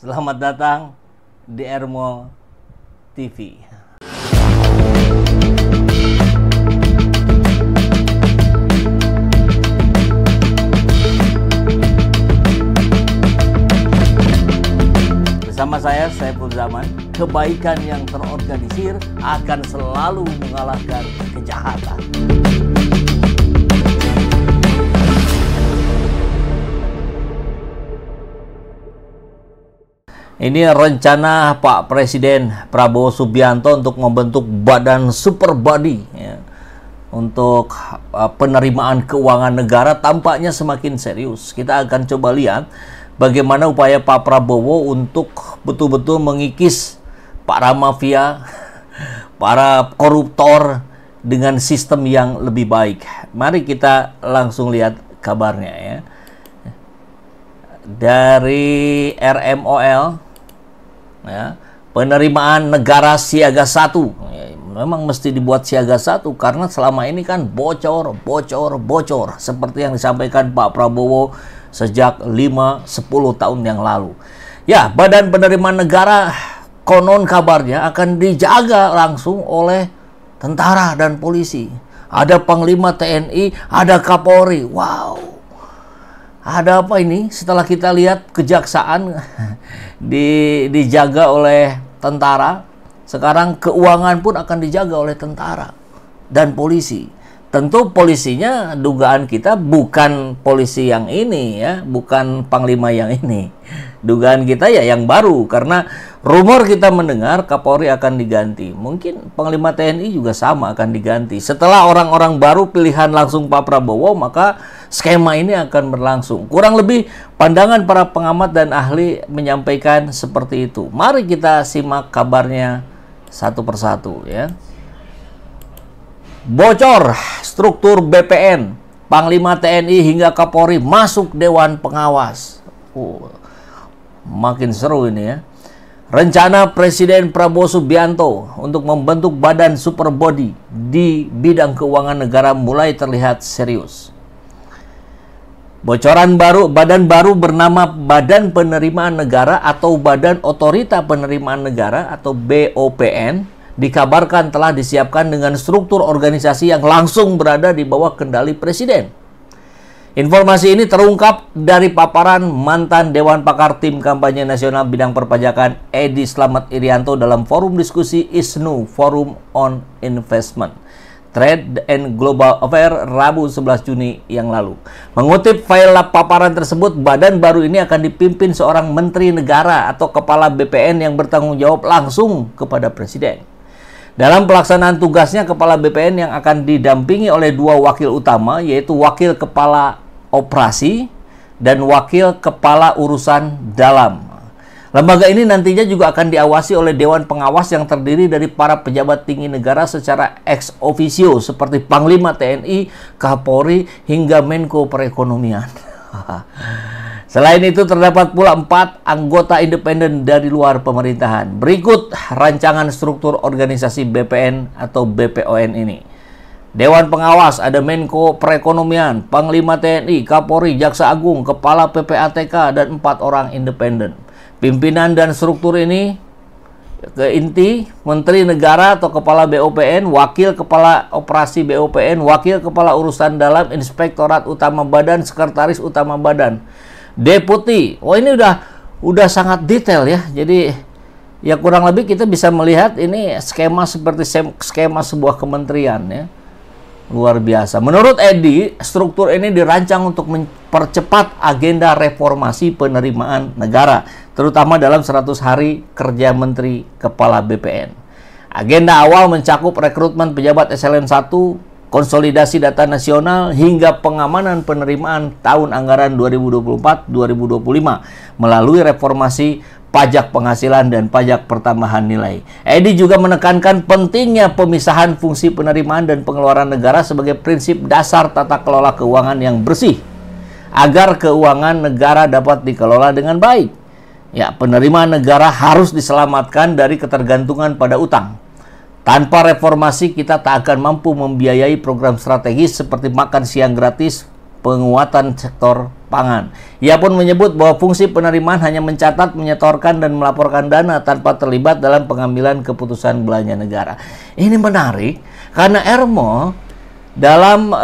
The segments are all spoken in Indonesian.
Selamat datang di Ermo TV. Bersama saya, Saiful Zaman, kebaikan yang terorganisir akan selalu mengalahkan kejahatan. Ini rencana Pak Presiden Prabowo Subianto untuk membentuk badan super body ya, untuk penerimaan keuangan negara tampaknya semakin serius. Kita akan coba lihat bagaimana upaya Pak Prabowo untuk betul-betul mengikis para mafia, para koruptor dengan sistem yang lebih baik. Mari kita langsung lihat kabarnya ya. Dari RMOL ya, penerimaan negara siaga 1 ya, memang mesti dibuat siaga 1 karena selama ini kan bocor seperti yang disampaikan Pak Prabowo sejak 5-10 tahun yang lalu. Ya, badan penerimaan negara konon kabarnya akan dijaga langsung oleh tentara dan polisi. Ada Panglima TNI, ada Kapolri. Wow. Ada apa ini? Setelah kita lihat kejaksaan dijaga oleh tentara, sekarang keuangan pun akan dijaga oleh tentara dan polisi. Tentu polisinya dugaan kita bukan polisi yang ini ya, bukan Panglima yang ini. Dugaan kita ya yang baru, karena rumor kita mendengar Kapolri akan diganti. Mungkin Panglima TNI juga sama akan diganti. Setelah orang-orang baru pilihan langsung Pak Prabowo, maka skema ini akan berlangsung. Kurang lebih pandangan para pengamat dan ahli menyampaikan seperti itu. Mari kita simak kabarnya satu persatu ya. Bocor struktur BPN, Panglima TNI hingga Kapolri masuk Dewan Pengawas. Makin seru ini ya. Rencana Presiden Prabowo Subianto untuk membentuk badan super body di bidang keuangan negara mulai terlihat serius. Bocoran baru, badan baru bernama Badan Penerimaan Negara atau Badan Otorita Penerimaan Negara atau BOPN dikabarkan telah disiapkan dengan struktur organisasi yang langsung berada di bawah kendali Presiden. Informasi ini terungkap dari paparan mantan Dewan Pakar Tim Kampanye Nasional Bidang Perpajakan Edi Slamet Irianto dalam forum diskusi ISNU Forum on Investment, Trade and Global Affairs Rabu 11 Juni yang lalu. Mengutip file paparan tersebut, badan baru ini akan dipimpin seorang menteri negara atau kepala BPN yang bertanggung jawab langsung kepada Presiden. Dalam pelaksanaan tugasnya, kepala BPN yang akan didampingi oleh dua wakil utama, yaitu wakil kepala operasi dan wakil kepala urusan dalam. Lembaga ini nantinya juga akan diawasi oleh Dewan Pengawas yang terdiri dari para pejabat tinggi negara secara ex officio seperti Panglima TNI, Kapolri, hingga Menko Perekonomian. Selain itu terdapat pula 4 anggota independen dari luar pemerintahan. Berikut rancangan struktur organisasi BPN atau BPON ini. Dewan Pengawas ada Menko Perekonomian, Panglima TNI, Kapolri, Jaksa Agung, Kepala PPATK, dan 4 orang independen. Pimpinan dan struktur ini ke inti, Menteri Negara atau Kepala BOPN, Wakil Kepala Operasi BOPN, Wakil Kepala Urusan Dalam, Inspektorat Utama Badan, Sekretaris Utama Badan, Deputi. Oh, ini udah sangat detail ya. Jadi ya kurang lebih kita bisa melihat ini skema seperti skema sebuah kementerian ya. Luar biasa. Menurut Edi, struktur ini dirancang untuk mempercepat agenda reformasi penerimaan negara, terutama dalam 100 hari kerja Menteri Kepala BPN. Agenda awal mencakup rekrutmen pejabat eselon 1, konsolidasi data nasional, hingga pengamanan penerimaan tahun anggaran 2024-2025 melalui reformasi pajak penghasilan dan pajak pertambahan nilai. Edi juga menekankan pentingnya pemisahan fungsi penerimaan dan pengeluaran negara sebagai prinsip dasar tata kelola keuangan yang bersih, agar keuangan negara dapat dikelola dengan baik. Ya, penerimaan negara harus diselamatkan dari ketergantungan pada utang. Tanpa reformasi, kita tak akan mampu membiayai program strategis seperti makan siang gratis, penguatan sektor pangan. Ia pun menyebut bahwa fungsi penerimaan hanya mencatat, menyetorkan, dan melaporkan dana tanpa terlibat dalam pengambilan keputusan belanja negara. Ini menarik karena Ermo dalam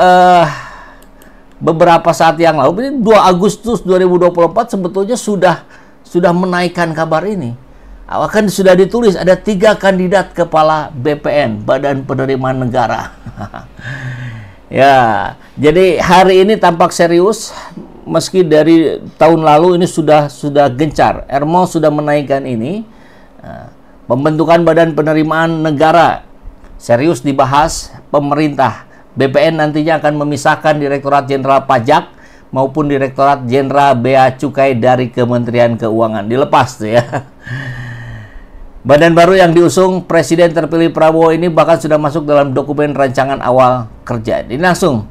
beberapa saat yang lalu, ini 2 Agustus 2024 sebetulnya sudah menaikkan kabar ini. Akan sudah ditulis ada 3 kandidat kepala BPN, Badan Penerimaan Negara. Ya, jadi hari ini tampak serius. Meski dari tahun lalu ini sudah gencar. Ermo sudah menaikkan ini. Pembentukan Badan Penerimaan Negara serius dibahas pemerintah. BPN nantinya akan memisahkan Direktorat Jenderal Pajak maupun Direktorat Jenderal Bea Cukai dari Kementerian Keuangan. Dilepas tuh ya. Badan baru yang diusung Presiden terpilih Prabowo ini bahkan sudah masuk dalam dokumen rancangan awal kerja. Ini langsung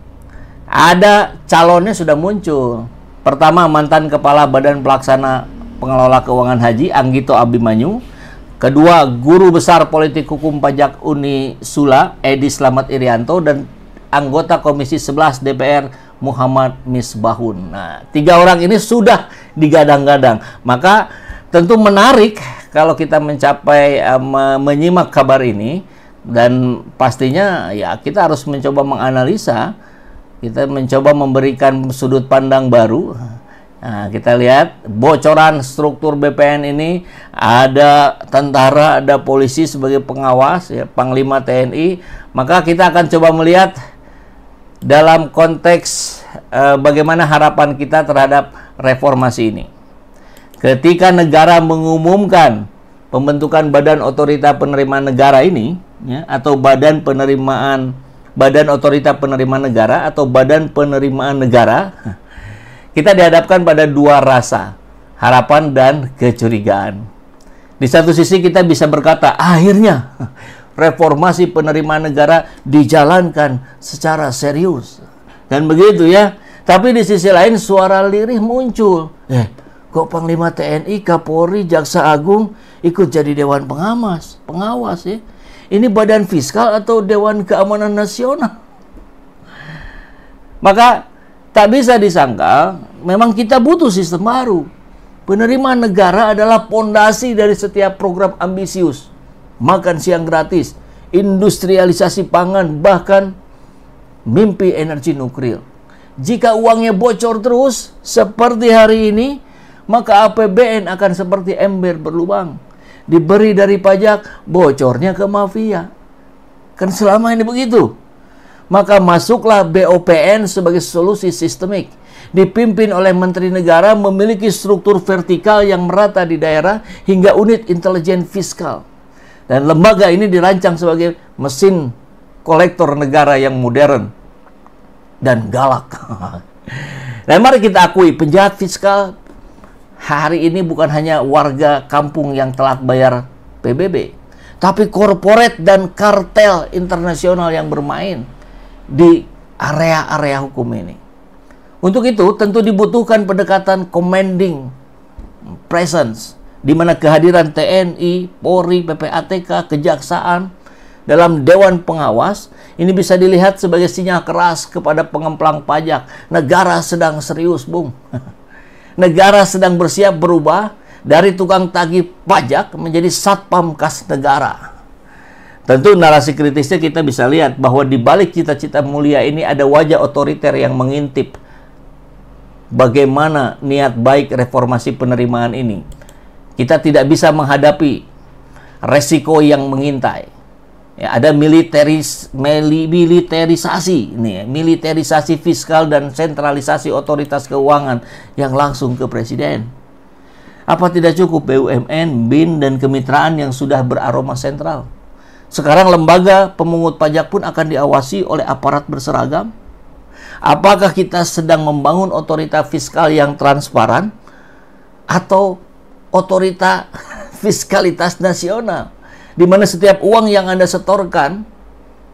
ada calonnya sudah muncul. Pertama, mantan Kepala Badan Pelaksana Pengelola Keuangan Haji Anggito Abimanyu. Kedua, Guru Besar Politik Hukum Pajak Uni Sula Edi Slamet Irianto, dan anggota Komisi 11 DPR Muhammad Misbahun. Nah, 3 orang ini sudah digadang-gadang. Maka tentu menarik kalau kita menyimak kabar ini, dan pastinya ya kita harus mencoba menganalisa, kita mencoba memberikan sudut pandang baru. Nah, kita lihat bocoran struktur BPN ini, ada tentara, ada polisi sebagai pengawas, ya, Panglima TNI. Maka kita akan coba melihat dalam konteks bagaimana harapan kita terhadap reformasi ini. Ketika negara mengumumkan pembentukan Badan Otorita Penerimaan Negara ini, ya, atau Badan Otorita Penerimaan Negara atau Badan Penerimaan Negara, kita dihadapkan pada 2 rasa, harapan dan kecurigaan. Di satu sisi kita bisa berkata, akhirnya reformasi penerimaan negara dijalankan secara serius. Dan begitu ya. Tapi di sisi lain suara lirih muncul. Kok Panglima TNI, Kapolri, Jaksa Agung ikut jadi Dewan Pengawas ya? Ini Badan Fiskal atau Dewan Keamanan Nasional? Maka tak bisa disangkal, memang kita butuh sistem baru. Penerimaan negara adalah pondasi dari setiap program ambisius. Makan siang gratis, industrialisasi pangan, bahkan mimpi energi nuklir. Jika uangnya bocor terus seperti hari ini, maka APBN akan seperti ember berlubang. Diberi dari pajak, bocornya ke mafia. Kan selama ini begitu. Maka masuklah BOPN sebagai solusi sistemik. Dipimpin oleh Menteri Negara, memiliki struktur vertikal yang merata di daerah hingga unit intelijen fiskal. Dan lembaga ini dirancang sebagai mesin kolektor negara yang modern dan galak. Dan mari kita akui, penjahat fiskal hari ini bukan hanya warga kampung yang telat bayar PBB, tapi korporat dan kartel internasional yang bermain di area-area hukum ini. Untuk itu tentu dibutuhkan pendekatan commanding presence, di mana kehadiran TNI, Polri, PPATK, Kejaksaan dalam Dewan Pengawas ini bisa dilihat sebagai sinyal keras kepada pengemplang pajak. Negara sedang serius, Bung. Negara sedang bersiap berubah dari tukang tagih pajak menjadi satpam kas negara. Tentu narasi kritisnya kita bisa lihat bahwa di balik cita-cita mulia ini ada wajah otoriter yang mengintip bagaimana niat baik reformasi penerimaan ini. Kita tidak bisa menghadapi resiko yang mengintai. Ya, ada militerisasi fiskal dan sentralisasi otoritas keuangan yang langsung ke presiden. Apa tidak cukup BUMN, BIN, dan kemitraan yang sudah beraroma sentral? Sekarang lembaga pemungut pajak pun akan diawasi oleh aparat berseragam. Apakah kita sedang membangun otorita fiskal yang transparan atau otorita fiskalitas nasional, di mana setiap uang yang Anda setorkan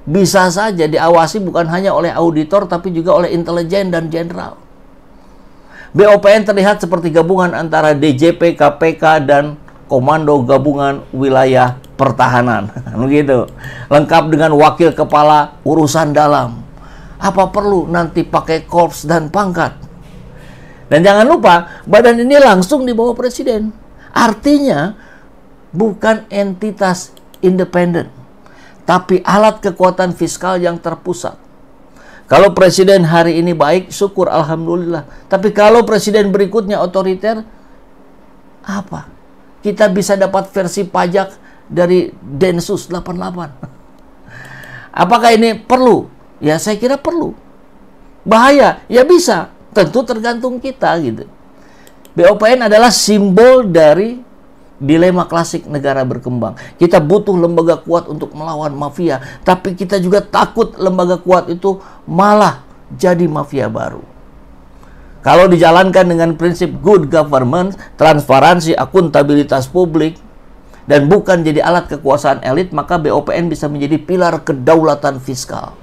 bisa saja diawasi bukan hanya oleh auditor tapi juga oleh intelijen dan jenderal. BOPN terlihat seperti gabungan antara DJP, KPK, dan Komando Gabungan Wilayah Pertahanan. Begitu. Lengkap dengan wakil kepala urusan dalam. Apa perlu nanti pakai korps dan pangkat? Dan jangan lupa, badan ini langsung di bawah presiden. Artinya, bukan entitas independen, tapi alat kekuatan fiskal yang terpusat. Kalau presiden hari ini baik, syukur alhamdulillah. Tapi kalau presiden berikutnya otoriter, apa? Kita bisa dapat versi pajak dari Densus 88. Apakah ini perlu? Ya saya kira perlu. Bahaya? Ya bisa. Tentu tergantung kita gitu. BOPN adalah simbol dari dilema klasik negara berkembang. Kita butuh lembaga kuat untuk melawan mafia, tapi kita juga takut lembaga kuat itu malah jadi mafia baru. Kalau dijalankan dengan prinsip good government, transparansi, akuntabilitas publik, dan bukan jadi alat kekuasaan elit, maka BOPN bisa menjadi pilar kedaulatan fiskal.